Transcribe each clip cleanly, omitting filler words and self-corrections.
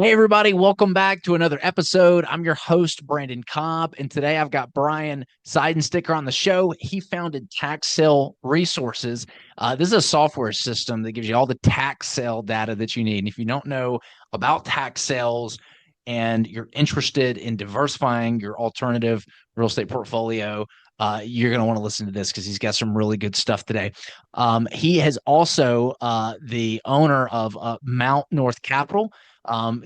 Hey, everybody, welcome back to another episode. I'm your host, Brandon Cobb, and today I've got Brian Seidensticker on the show. He founded Tax Sale Resources. This is a software system that gives you all the tax sale data that you need. And if you don't know about tax sales and you're interested in diversifying your alternative real estate portfolio, you're going to want to listen to this because he's got some really good stuff today. He has also the owner of Mount North Capital.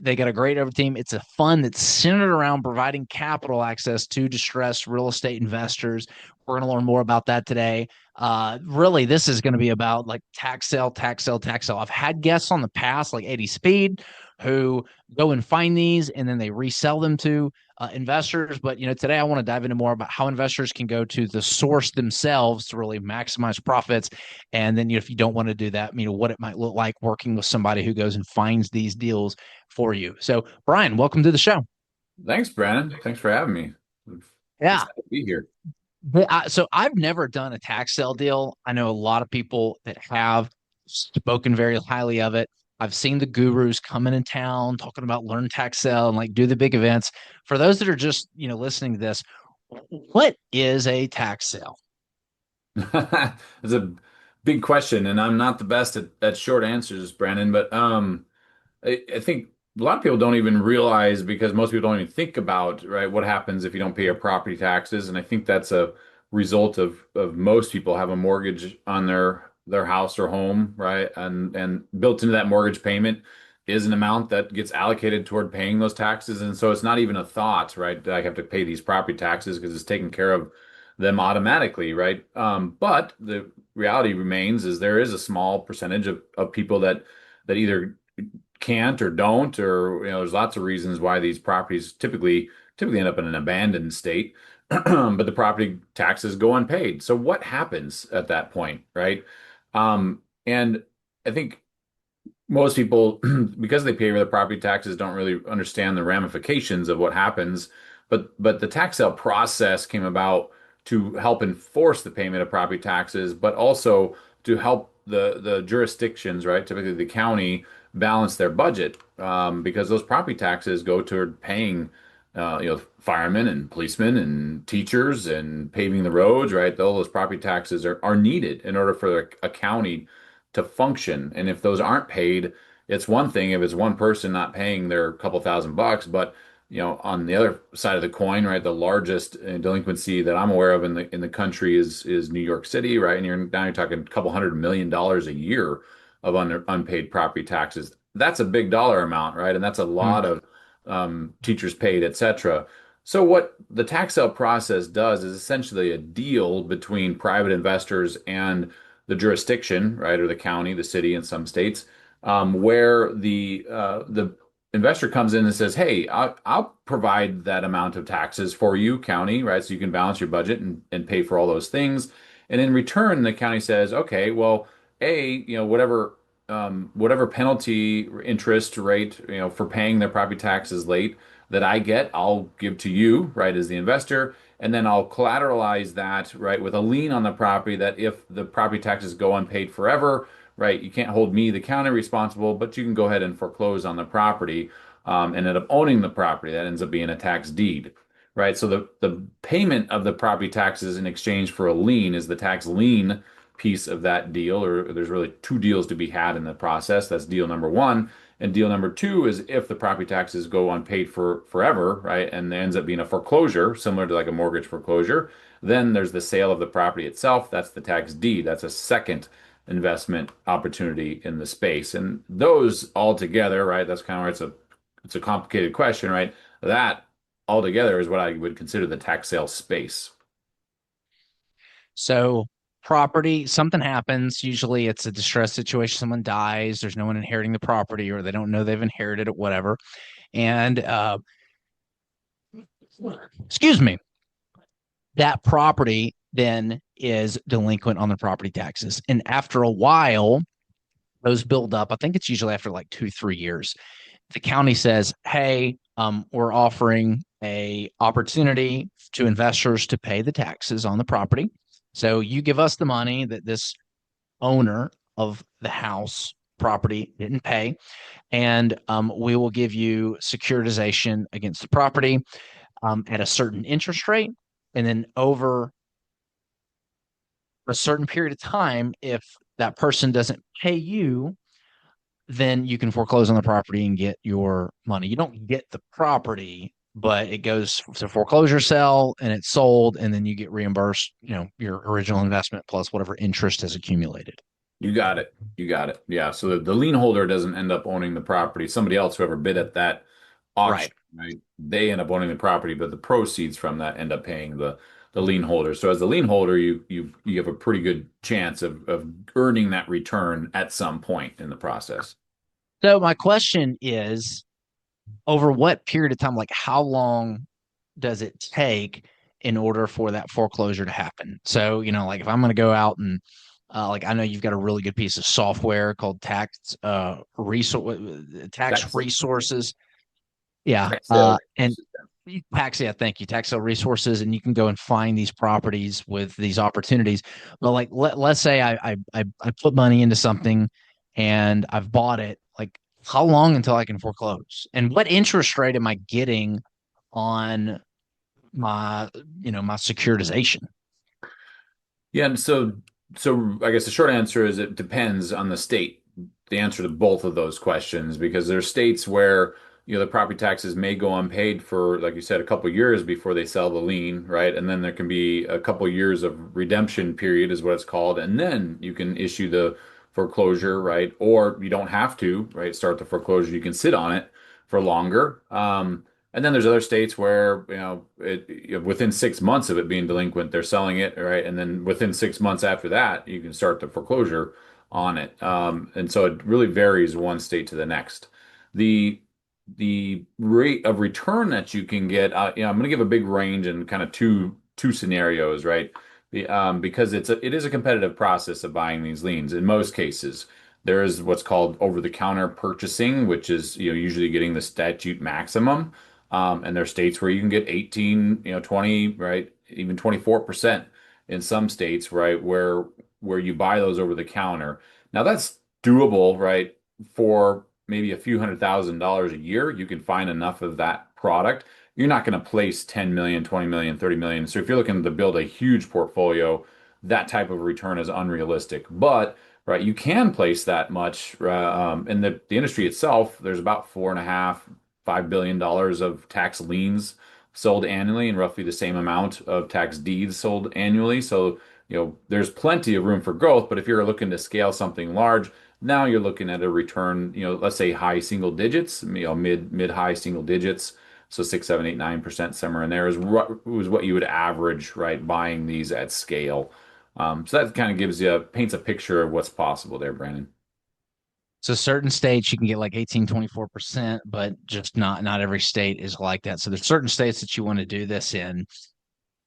They got a great over team. It's a fund that's centered around providing capital access to distressed real estate investors. We're going to learn more about that today. Really, this is going to be about like tax sale, tax sale, tax sale. I've had guests on the past, like Eddie Speed, who go and find these and then they resell them to investors. But today I want to dive into more about how investors can go to the source themselves to really maximize profits. And then if you don't want to do that, what it might look like working with somebody who goes and finds these deals for you. So, Brian, welcome to the show. Thanks, Brandon. Thanks for having me. Yeah. Excited to be here. So I've never done a tax sale deal. I know a lot of people that have spoken very highly of it. I've seen the gurus coming in town talking about learn tax sale and like do the big events. For those that are just, listening to this, what is a tax sale? It's a big question, and I'm not the best at short answers, Brandon, but I think a lot of people don't even realize because most people don't even think about, right, what happens if you don't pay your property taxes. And I think that's a result of most people have a mortgage on their house or home, right? And built into that mortgage payment is an amount that gets allocated toward paying those taxes. And so it's not even a thought, right, that I have to pay these property taxes because it's taken care of them automatically, right? But the reality remains is there is a small percentage of people that either can't or don't, or there's lots of reasons why these properties typically end up in an abandoned state, but the property taxes go unpaid. So what happens at that point, right? And I think most people, because they pay the property taxes, don't really understand the ramifications of what happens. But the tax sale process came about to help enforce the payment of property taxes, but also to help the jurisdictions, right? Typically the county balance their budget, because those property taxes go toward paying firemen and policemen and teachers and paving the roads, right? All those property taxes are needed in order for a county to function. And if those aren't paid, it's one thing if it's one person not paying their couple $1,000, but on the other side of the coin, right, the largest delinquency that I'm aware of in the country is New York City, right? And you're talking a couple $100 million a year of unpaid property taxes. That's a big dollar amount, right? And that's a lot of teachers paid, et cetera. So what the tax sale process does is essentially a deal between private investors and the jurisdiction, right, or the county, the city in some states, where the investor comes in and says, "Hey, I'll provide that amount of taxes for you, county, right, so you can balance your budget and pay for all those things." And in return, the county says, "Okay, well, whatever penalty interest rate, for paying their property taxes late that I get, I'll give to you, right, as the investor." And then I'll collateralize that, right, with a lien on the property that if the property taxes go unpaid forever, right, you can't hold me, the county, responsible, but you can go ahead and foreclose on the property, and end up owning the property. That ends up being a tax deed, right? So the payment of the property taxes in exchange for a lien is the tax lien piece of that deal, or there's really two deals to be had in the process. That's deal number one. And deal number two is if the property taxes go unpaid for forever, right, and there ends up being a foreclosure, similar to like a mortgage foreclosure, then there's the sale of the property itself. That's the tax deed. That's a second investment opportunity in the space. And those all together, right, that's kind of where it's a complicated question, right? That altogether is what I would consider the tax sale space. So property, something happens. Usually it's a distress situation. Someone dies. There's no one inheriting the property, or they don't know they've inherited it, whatever. And excuse me, that property then is delinquent on the property taxes. And after a while, those build up. I think it's usually after like 2, 3 years. The county says, "Hey, we're offering a opportunity to investors to pay the taxes on the property. So you give us the money that this owner of the house property, didn't pay, and we will give you securitization against the property at a certain interest rate. And then over a certain period of time, if that person doesn't pay you, then you can foreclose on the property and get your money. You don't get the property, but it goes to foreclosure sale and it's sold, and then you get reimbursed, your original investment plus whatever interest has accumulated. You got it. You got it. Yeah. So the lien holder doesn't end up owning the property. Somebody else, whoever bid at that Right. auction, right? They end up owning the property, but the proceeds from that end up paying the lien holder. So as the lien holder, you have a pretty good chance of earning that return at some point in the process. So my question is, over what period of time, like how long does it take in order for that foreclosure to happen? So, like if I'm going to go out and like I know you've got a really good piece of software called tax Tax, resources. Yeah. tax sale And resources. yeah, thank you. Tax sale resources, and you can go and find these properties with these opportunities. But like let's say I put money into something and I've bought it, like how long until I can foreclose? And what interest rate am I getting on my my securitization? Yeah, and so I guess the short answer is it depends on the state. The answer to both of those questions, because there's states where the property taxes may go unpaid for, like you said, a couple years before they sell the lien, right? And then there can be a couple years of redemption period, is what it's called, and then you can issue the foreclosure, right? Or you don't have to, right? Start the foreclosure. You can sit on it for longer. And then there's other states where, within 6 months of it being delinquent, they're selling it, right? And then within 6 months after that, you can start the foreclosure on it. And so it really varies one state to the next. The the rate of return that you can get, I'm going to give a big range and kind of two scenarios, right? Because it is a competitive process of buying these liens. In most cases, there is what's called over-the-counter purchasing, which is usually getting the statute maximum. And there are states where you can get 18, 20, right, even 24% in some states, right, where you buy those over the counter. Now that's doable, right, for maybe a few $100,000 a year. You can find enough of that product. You're not going to place 10 million, 20 million, 30 million. So if you're looking to build a huge portfolio, that type of return is unrealistic. But right, you can place that much. In the industry itself, there's about 4.5, $5 billion of tax liens sold annually, and roughly the same amount of tax deeds sold annually. So, there's plenty of room for growth. But if you're looking to scale something large, now you're looking at a return, let's say high single digits, mid high single digits. So 6, 7, 8, 9% somewhere in there was what you would average, right, buying these at scale. So that kind of paints a picture of what's possible there, Brandon. So certain states you can get like 18, 24%, but just not every state is like that. So there's certain states that you want to do this in.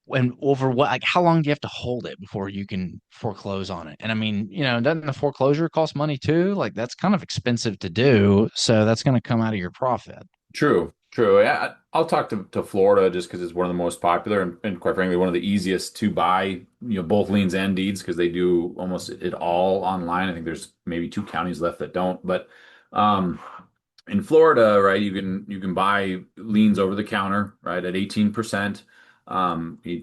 And over what, like how long do you have to hold it before you can foreclose on it? And I mean, doesn't the foreclosure cost money too? Like that's kind of expensive to do. So that's going to come out of your profit. True, true. Yeah, I'll talk to Florida just because it's one of the most popular and quite frankly one of the easiest to buy. Both liens and deeds because they do almost it all online. I think there's maybe two counties left that don't, but um, in Florida, right, you can buy liens over the counter, right, at 18%.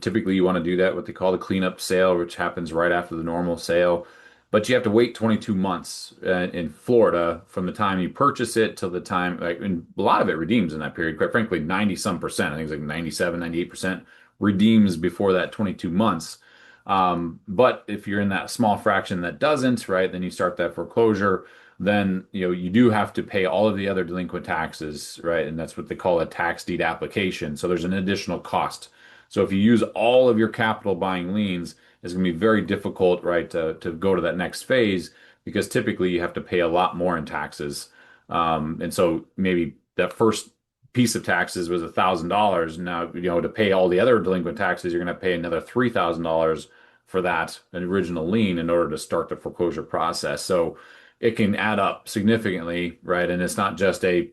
Typically you want to do that what they call the cleanup sale, which happens right after the normal sale. But you have to wait 22 months in Florida from the time you purchase it till the time, like, and a lot of it redeems in that period. Quite frankly, 90 some percent, I think it's like 97, 98% redeems before that 22 months. But if you're in that small fraction that doesn't, right, then you start that foreclosure. Then you do have to pay all of the other delinquent taxes, right? And that's what they call a tax deed application. So there's an additional cost. So if you use all of your capital buying liens, it's going to be very difficult, right, to go to that next phase because typically you have to pay a lot more in taxes. And so maybe that first piece of taxes was $1,000. Now, to pay all the other delinquent taxes, you're going to pay another $3,000 for that original lien in order to start the foreclosure process. So it can add up significantly, right? And it's not just a,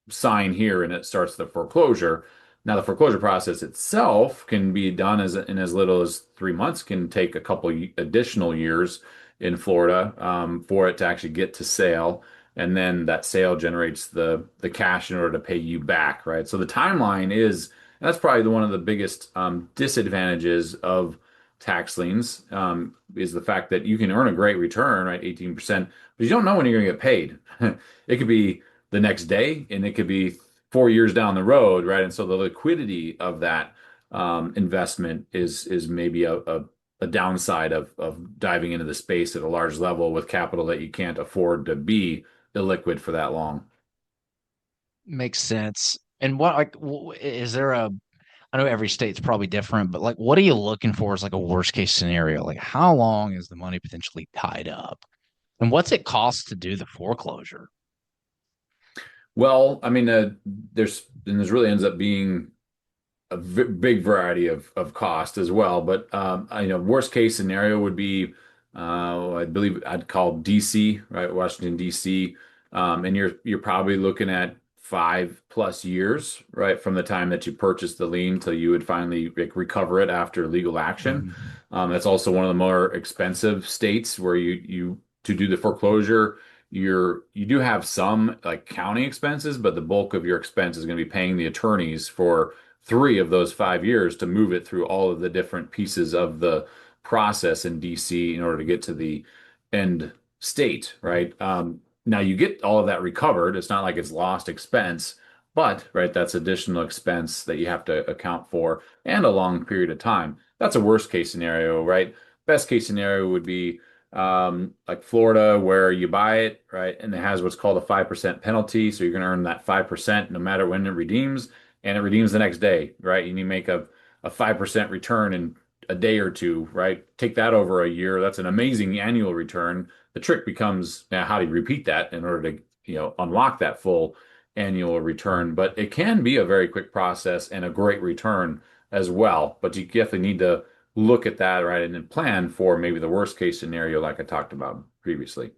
sign here and it starts the foreclosure. Now, the foreclosure process itself can be done in as little as 3 months, can take a couple additional years in Florida for it to actually get to sale. And then that sale generates the cash in order to pay you back, right? So the timeline is, that's probably one of the biggest disadvantages of tax liens, is the fact that you can earn a great return, right? 18%, but you don't know when you're going to get paid. It could be the next day and it could be 4 years down the road, right? And so the liquidity of that investment is maybe a downside of diving into the space at a large level with capital that you can't afford to be illiquid for that long. Makes sense. And what like is there a I know every state's probably different, but like what are you looking for as like a worst case scenario? Like how long is the money potentially tied up? And what's it cost to do the foreclosure? Well, I mean, there's really ends up being a v big variety of cost as well. But worst case scenario would be, I believe I'd call DC, right, Washington DC, and you're probably looking at 5+ years, right, from the time that you purchase the lien till you would finally like, recover it after legal action. Mhm. That's also one of the more expensive states where you to do the foreclosure. You do have some like county expenses, but the bulk of your expense is going to be paying the attorneys for 3 of those 5 years to move it through all of the different pieces of the process in DC in order to get to the end state, right? Now you get all of that recovered. It's not like it's lost expense, but right, that's additional expense that you have to account for and a long period of time. That's a worst case scenario, right? Best case scenario would be like Florida, where you buy it, right, and it has what's called a 5% penalty. So you're going to earn that 5% no matter when it redeems, and it redeems the next day, right? You need to make a 5% return in a day or two, right? Take that over a year. That's an amazing annual return. The trick becomes now how do you repeat that in order to, unlock that full annual return. But it can be a very quick process and a great return as well. But you definitely need to look at that, right, and then plan for maybe the worst case scenario, like I talked about previously.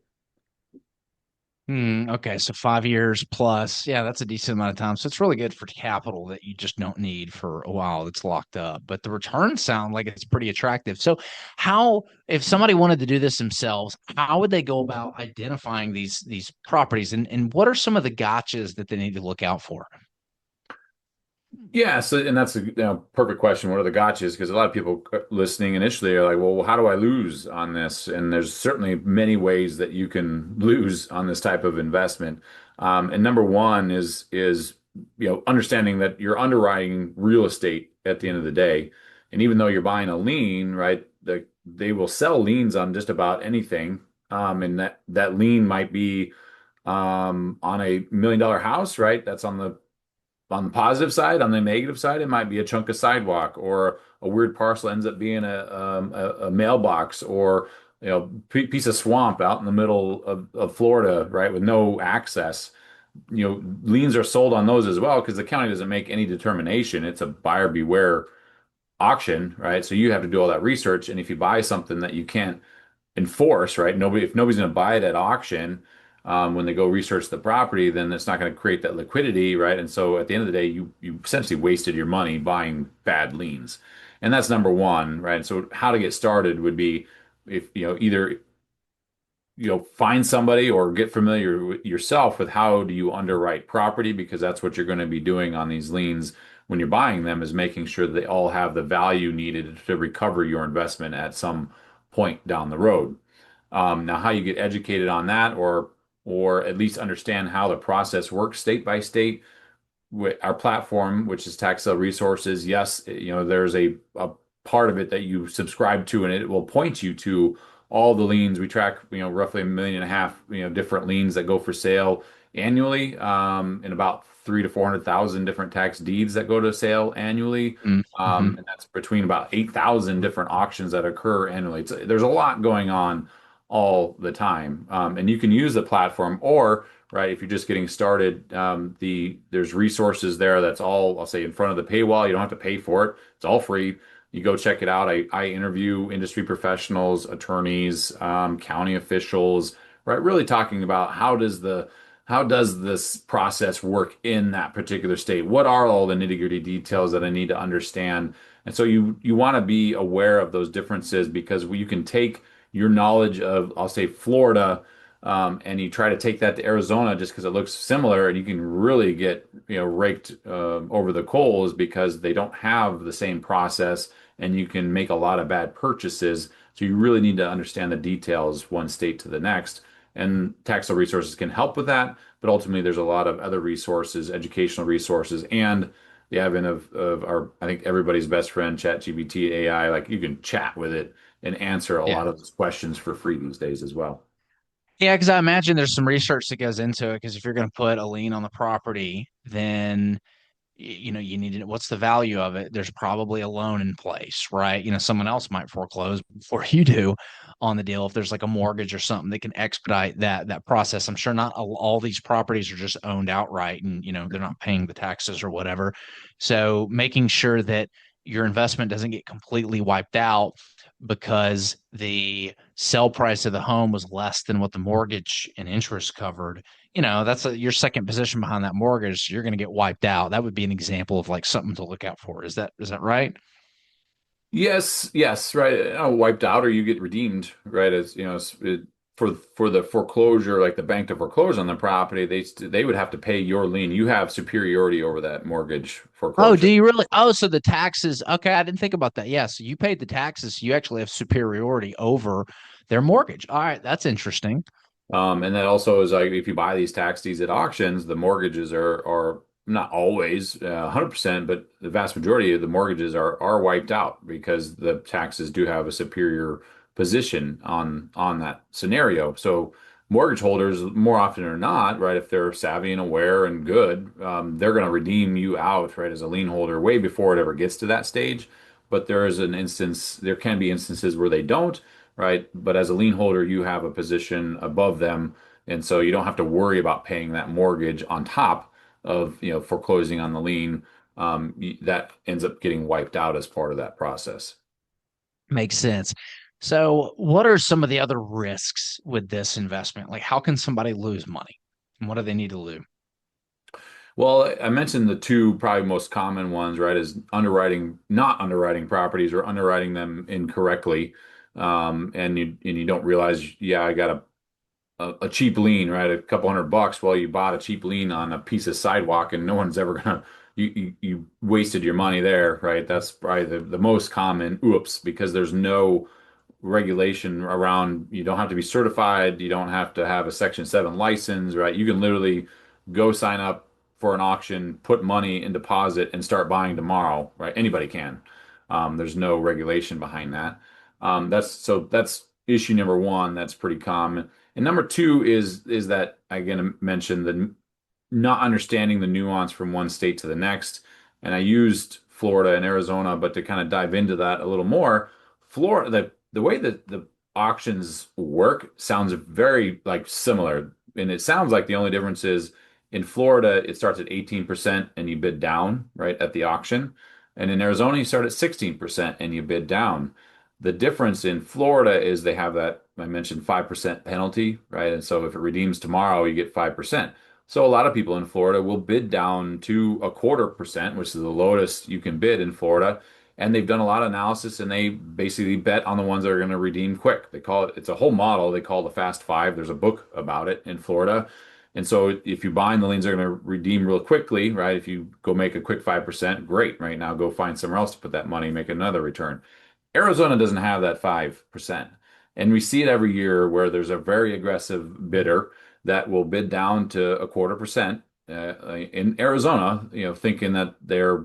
Okay, so 5 years plus. Yeah, that's a decent amount of time. So it's really good for capital that you just don't need for a while that's locked up. But the returns sound like it's pretty attractive. So how, if somebody wanted to do this themselves, how would they go about identifying these properties and what are some of the gotchas that they need to look out for? Yeah, so and that's a perfect question. What are the gotchas? Because a lot of people listening initially are like, "Well, how do I lose on this?" And there's certainly many ways that you can lose on this type of investment. And number one is understanding that you're underwriting real estate at the end of the day, and even though you're buying a lien, right, they will sell liens on just about anything, and that lien might be on a $1 million house, right? That's on the positive side. On the negative side, it might be a chunk of sidewalk or a weird parcel ends up being a mailbox or piece of swamp out in the middle of Florida, right, with no access. Liens are sold on those as well because the county doesn't make any determination. It's a buyer beware auction, right? So you have to do all that research. And if you buy something that you can't enforce, right? If nobody's going to buy it at auction, when they go research the property, then it's not going to create that liquidity, right? And so at the end of the day, you essentially wasted your money buying bad liens, and that's number one, right? And so how to get started would be if either find somebody or get familiar yourself with how do you underwrite property because that's what you're going to be doing on these liens when you're buying them is making sure that they all have the value needed to recover your investment at some point down the road. Now, how you get educated on that, or at least understand how the process works state by state, our platform, which is Tax Sale Resources, yes, there's a part of it that you subscribe to, and it will point you to all the liens. We track, roughly 1.5 million, different liens that go for sale annually, and about 300,000 to 400,000 different tax deeds that go to sale annually. Mm-hmm. And that's between about 8,000 different auctions that occur annually. There's a lot going on all the time. And you can use the platform or right? If you're just getting started, there's resources there that's all, I'll say, in front of the paywall. You don't have to pay for it. It's all free. You go check it out. I interview industry professionals, attorneys, county officials, right? Really talking about how does this process work in that particular state? What are all the nitty-gritty details that I need to understand? And so you want to be aware of those differences because you can take your knowledge of, I'll say, Florida, and you try to take that to Arizona just because it looks similar, and you can really get, raked over the coals because they don't have the same process, and you can make a lot of bad purchases. So you really need to understand the details one state to the next. And taxable resources can help with that, but ultimately there's a lot of other resources, educational resources, and the advent of our, I think everybody's best friend, ChatGPT AI. Like you can chat with it and answer a Yeah. lot of those questions for free these days as well. Yeah, because I imagine there's some research that goes into it. Because if you're going to put a lien on the property, then you need to, what's the value of it? There's probably a loan in place, right? Someone else might foreclose before you do on the deal. If there's like a mortgage or something, they can expedite that process. I'm sure not all these properties are just owned outright, and they're not paying the taxes or whatever. So making sure that your investment doesn't get completely wiped out because the sell price of the home was less than what the mortgage and interest covered. That's your second position behind that mortgage. So you're going to get wiped out. That would be an example of like something to look out for. Is that right? Yes, yes, right. Wiped out or you get redeemed, right? As for the foreclosure, like the bank to foreclose on the property, they would have to pay your lien. You have superiority over that mortgage Oh, do foreclosure. you really? Oh, so the taxes. Okay, I didn't think about that. Yeah, so you paid the taxes. You actually have superiority over their mortgage. All right, that's interesting. And that also is like if you buy these tax deeds at auctions, the mortgages are not always 100%, but the vast majority of the mortgages are wiped out because the taxes do have a superior position on that scenario. So mortgage holders, more often or not, right, if they're savvy and aware and good, they're going to redeem you out, right, as a lien holder way before it ever gets to that stage. But there can be instances where they don't, right? But as a lien holder, you have a position above them, and so you don't have to worry about paying that mortgage on top of, foreclosing on the lien. That ends up getting wiped out as part of that process. Makes sense. So, what are some of the other risks with this investment? Like, how can somebody lose money? And what do they need to lose? Well, I mentioned the two probably most common ones, right? Is not underwriting properties or underwriting them incorrectly. And you don't realize, yeah, I got a cheap lien, right? A couple $100. Well, you bought a cheap lien on a piece of sidewalk, and no one's ever gonna. You wasted your money there, right? That's probably the most common oops because there's no regulation around. You don't have to be certified. You don't have to have a Section 7 license, right? You can literally go sign up for an auction, put money in deposit, and start buying tomorrow, right? Anybody can. There's no regulation behind that. That's issue number one. That's pretty common. And number two is that again mentioned the not understanding the nuance from one state to the next. And I used Florida and Arizona, but to kind of dive into that a little more, Florida, the way that the auctions work sounds very like similar. And it sounds like the only difference is in Florida, it starts at 18% and you bid down, right, at the auction. And in Arizona, you start at 16% and you bid down. The difference in Florida is they have that I mentioned 5% penalty, right? And so if it redeems tomorrow, you get 5%. So a lot of people in Florida will bid down to a 1/4%, which is the lowest you can bid in Florida. And they've done a lot of analysis and they basically bet on the ones that are going to redeem quick. They call it's a whole model they call the Fast Five. There's a book about it in Florida. And so if you buy the liens are going to redeem real quickly, right? If you go make a quick 5%, great. Right now, go find somewhere else to put that money, make another return. Arizona doesn't have that 5%. And we see it every year where there's a very aggressive bidder that will bid down to a 1/4% in Arizona, thinking that they're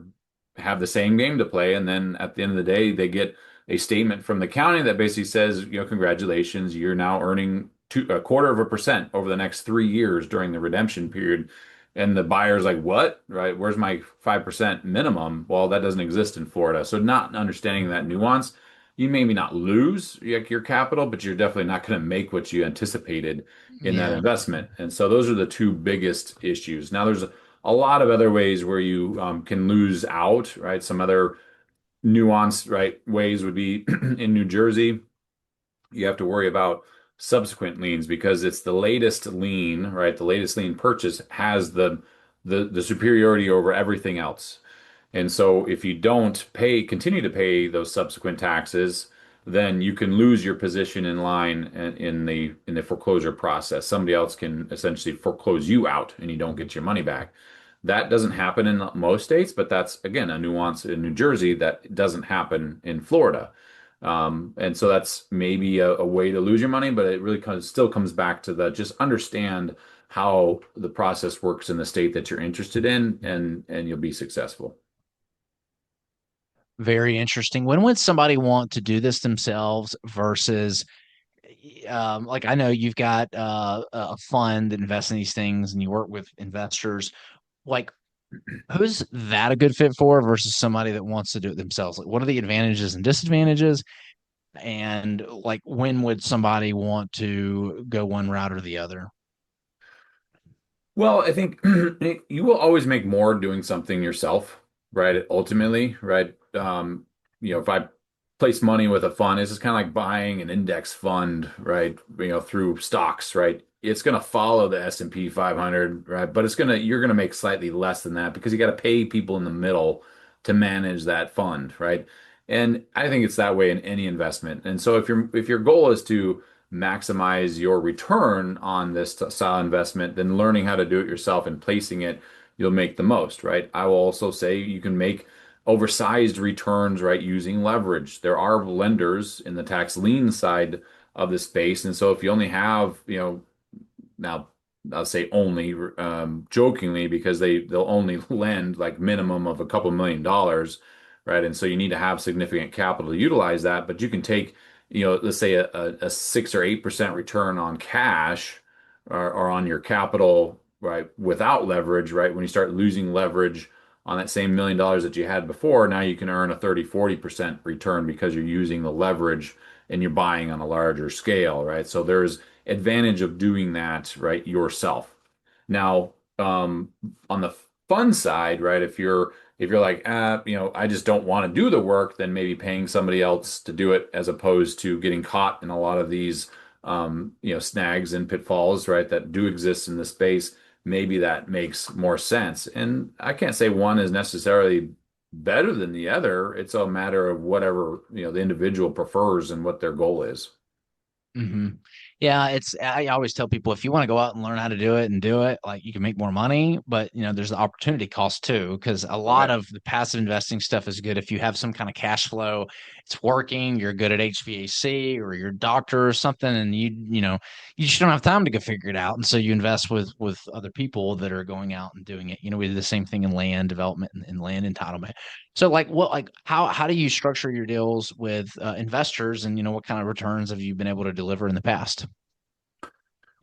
have the same game to play. And then at the end of the day, they get a statement from the county that basically says, congratulations, you're now earning a 1/4% over the next 3 years during the redemption period. And the buyer's like, what? Right? Where's my 5% minimum? Well, that doesn't exist in Florida. So not understanding that nuance, you maybe not lose your capital, but you're definitely not going to make what you anticipated in that Yeah. investment. And so those are the two biggest issues. Now, there's a lot of other ways where you can lose out, right? Some other nuanced, right, ways would be in New Jersey you have to worry about subsequent liens because it's the latest lien, right? The latest lien purchase has the superiority over everything else. And so if you don't continue to pay those subsequent taxes, then you can lose your position in line in the foreclosure process. Somebody else can essentially foreclose you out and you don't get your money back. That doesn't happen in most states, but that's again a nuance in New Jersey that doesn't happen in Florida. And so that's maybe a way to lose your money, but it really still comes back to the just understand how the process works in the state that you're interested in, and you'll be successful. Very interesting. When would somebody want to do this themselves versus like I know you've got a fund that invests in these things and you work with investors. Like, who's that a good fit for versus somebody that wants to do it themselves? Like, what are the advantages and disadvantages? And like, when would somebody want to go one route or the other? Well, I think you will always make more doing something yourself, right? Ultimately, right? If I place money with a fund, it's just kind of like buying an index fund, right? Through stocks, right? It's going to follow the S&P 500, right? But you're going to make slightly less than that because you got to pay people in the middle to manage that fund, right? And I think it's that way in any investment. And so if your goal is to maximize your return on this style investment, then learning how to do it yourself and placing it, you'll make the most, right? I will also say you can make oversized returns, right, using leverage. There are lenders in the tax lien side of the space. And so if you only have, now I'll say only jokingly because they'll only lend like minimum of a couple $1 million, right? And so you need to have significant capital to utilize that, but you can take, let's say a 6 or 8% return on cash or on your capital, right, without leverage, right? When you start losing leverage on that same $1 million that you had before, now you can earn a 30, 40% return because you're using the leverage and you're buying on a larger scale, right? So there's advantage of doing that, right, yourself. Now, on the fun side, right, if you're like, I just don't want to do the work, then maybe paying somebody else to do it as opposed to getting caught in a lot of these, snags and pitfalls, right, that do exist in the space. Maybe that makes more sense. And I can't say one is necessarily better than the other. It's a matter of whatever, the individual prefers and what their goal is. Hmm. Yeah, I always tell people if you want to go out and learn how to do it and do it, like you can make more money, but there's the opportunity cost too, because a lot Right. of the passive investing stuff is good if you have some kind of cash flow, it's working, you're good at HVAC or you're a doctor or something, and you just don't have time to go figure it out. And so you invest with other people that are going out and doing it. We do the same thing in land development and land entitlement. So how do you structure your deals with investors, and what kind of returns have you been able to deliver in the past?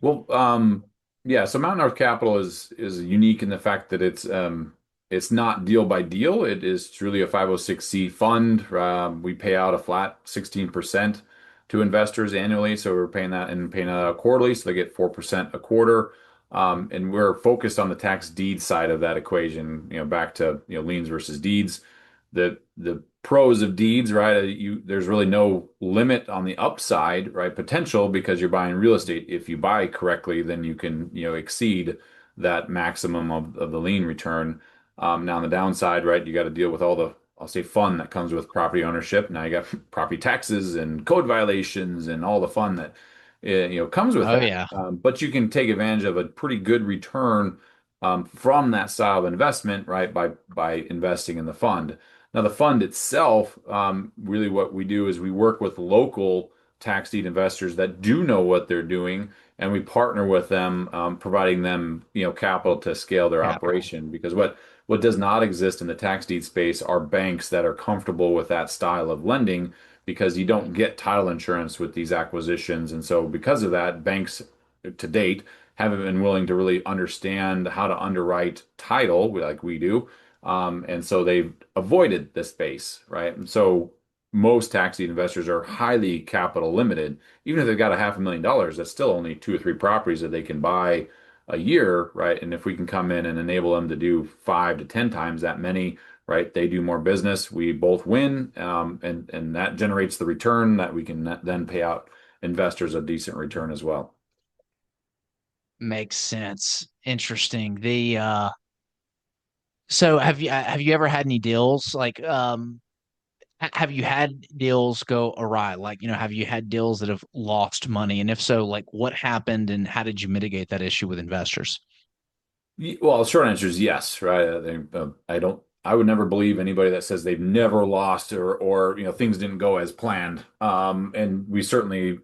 Well, yeah, so Mountain North Capital is unique in the fact that it's not deal by deal. It is truly a 506c fund. We pay out a flat 16% to investors annually, so we're paying that out quarterly, so they get 4% a quarter. And we're focused on the tax deed side of that equation, back to liens versus deeds. The pros of deeds, right? There's really no limit on the upside, right? Potential because you're buying real estate. If you buy correctly, then you can, exceed that maximum of the lien return. Now on the downside, right, you got to deal with all the, I'll say, fun that comes with property ownership. Now you got property taxes and code violations and all the fun that comes with Oh that. yeah. But you can take advantage of a pretty good return from that style of investment, right, by investing in the fund. Now, the fund itself, really what we do is we work with local tax deed investors that do know what they're doing, and we partner with them, providing them, capital to scale their Capital. operation. Because what does not exist in the tax deed space are banks that are comfortable with that style of lending, because you don't get title insurance with these acquisitions. And so because of that, banks to date haven't been willing to really understand how to underwrite title like we do. And so they've avoided the space, right? And so most tax deed investors are highly capital limited. Even if they've got a $500,000, that's still only 2 or 3 properties that they can buy a year, right? And if we can come in and enable them to do 5 to 10 times that many, right? They do more business. We both win, and that generates the return that we can then pay out investors a decent return as well. Makes sense. Interesting. So have you ever had any deals like Have you had deals go awry? Like, have you had deals that have lost money? And if so, like what happened and how did you mitigate that issue with investors? Well, the short answer is yes, right? I would never believe anybody that says they've never lost or things didn't go as planned. And we certainly,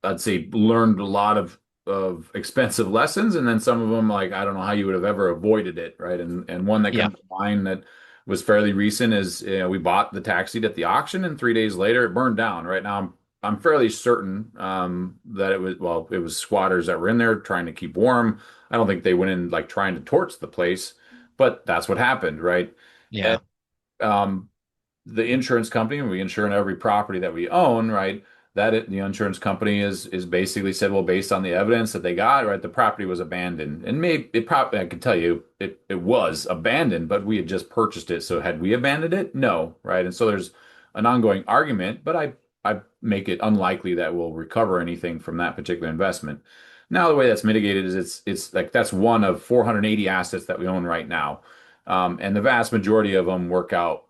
I'd say learned a lot of expensive lessons, and then some of them, like I don't know how you would have ever avoided it, right? And one that Yeah. comes to mind that was fairly recent is, we bought the tax seat at the auction, and 3 days later it burned down. Right now, I'm fairly certain that it was squatters that were in there trying to keep warm. I don't think they went in like trying to torch the place, but that's what happened, right? And, Yeah. um, the insurance company, we insure in every property that we own, right? The insurance company is basically said, well, based on the evidence that they got, right, the property was abandoned, and maybe it probably I can tell you it was abandoned, but we had just purchased it, so had we abandoned it? No, right? And so there's an ongoing argument, but I make it unlikely that we'll recover anything from that particular investment. Now, the way that's mitigated is it's like that's one of 480 assets that we own right now. And the vast majority of them work out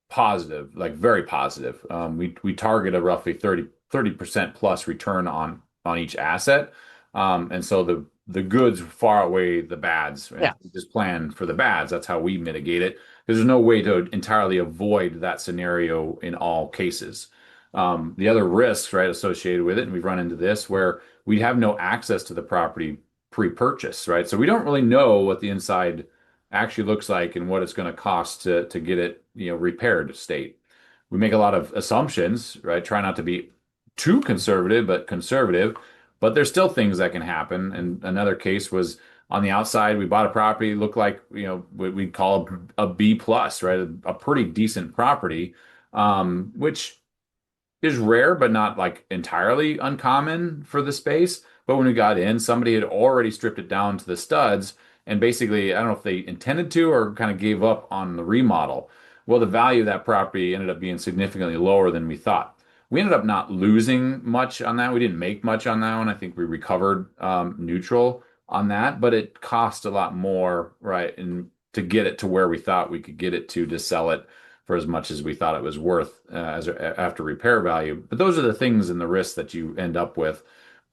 positive, like very positive. We target a roughly 30% plus return on each asset. And so the goods far outweigh the bads. And Yeah. if we just plan for the bads, that's how we mitigate it. Because there's no way to entirely avoid that scenario in all cases. The other risks, right, associated with it, and we've run into this where we have no access to the property pre-purchase, right? So we don't really know what the inside actually looks like and what it's going to cost to get it, repaired state. We make a lot of assumptions, right? Try not to be too conservative, but conservative. But there's still things that can happen. And another case was on the outside, we bought a property, looked like, what we'd call a B plus, right? A pretty decent property, which is rare, but not like entirely uncommon for the space. But when we got in, somebody had already stripped it down to the studs. And basically, I don't know if they intended to or kind of gave up on the remodel. Well, the value of that property ended up being significantly lower than we thought. We ended up not losing much on that. We didn't make much on that one. I think we recovered neutral on that, but it cost a lot more, right? And to get it to where we thought we could get it to sell it for as much as we thought it was worth after repair value. But those are the things and the risks that you end up with.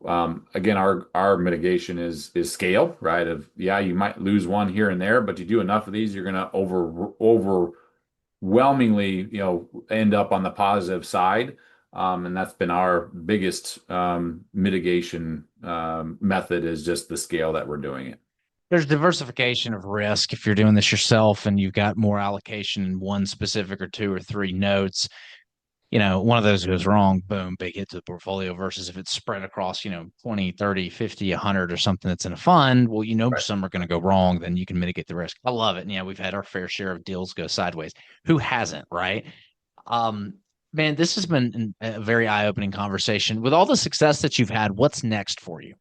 Again, our mitigation is scale, right? Of yeah, you might lose one here and there, but you do enough of these, you're going to overwhelmingly, end up on the positive side. And that's been our biggest mitigation method is just the scale that we're doing it. There's diversification of risk if you're doing this yourself and you've got more allocation in one specific or two or three notes. One of those goes wrong, boom, big hit to the portfolio versus if it's spread across, 20, 30, 50, 100 or something that's in a fund. Well, Right. some are going to go wrong, then you can mitigate the risk. I love it. And yeah, we've had our fair share of deals go sideways. Who hasn't, right? Um, Man, this has been a very eye-opening conversation. With all the success that you've had, what's next for you?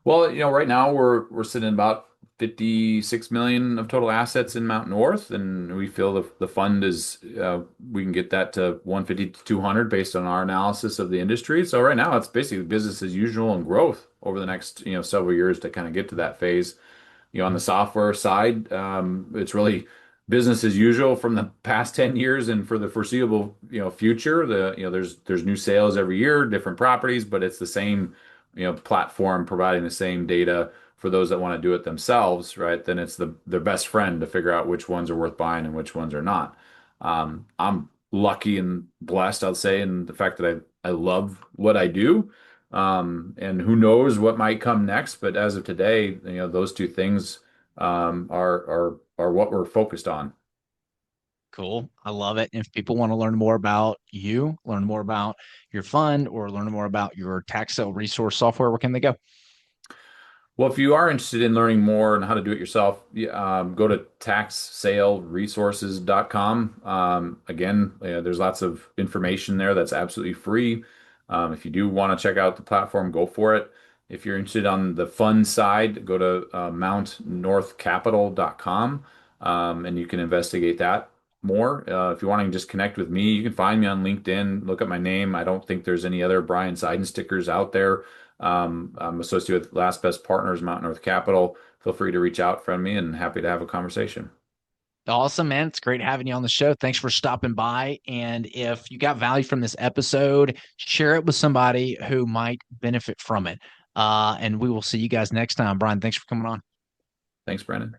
Well, right now we're sitting at about 56 million of total assets in Mount North, and we feel the fund is we can get that to 150 to 200 based on our analysis of the industry. So right now it's basically business as usual and growth over the next several years to kind of get to that phase. On the software side, it's really business as usual from the past 10 years and for the foreseeable, future. There's new sales every year, different properties, but it's the same, platform providing the same data for those that want to do it themselves, right? Then it's their best friend to figure out which ones are worth buying and which ones are not. I'm lucky and blessed, I'll say, in the fact that I love what I do. And who knows what might come next, but as of today, those two things are what we're focused on. Cool. I love it. If people want to learn more about you, learn more about your fund, or learn more about your tax sale resource software, where can they go? Well, if you are interested in learning more on how to do it yourself, go to taxsaleresources.com. Again, there's lots of information there that's absolutely free. If you do want to check out the platform, go for it. If you're interested on the fund side, go to mountnorthcapital.com, and you can investigate that more. If you want to just connect with me, you can find me on LinkedIn. Look at my name. I don't think there's any other Brian Seidenstickers out there. I'm associated with Last Best Partners, Mountain North Capital. Feel free to reach out from me and happy to have a conversation. Awesome, man. It's great having you on the show. Thanks for stopping by. And if you got value from this episode, share it with somebody who might benefit from it. And we will see you guys next time. Brian, thanks for coming on. Thanks, Brandon.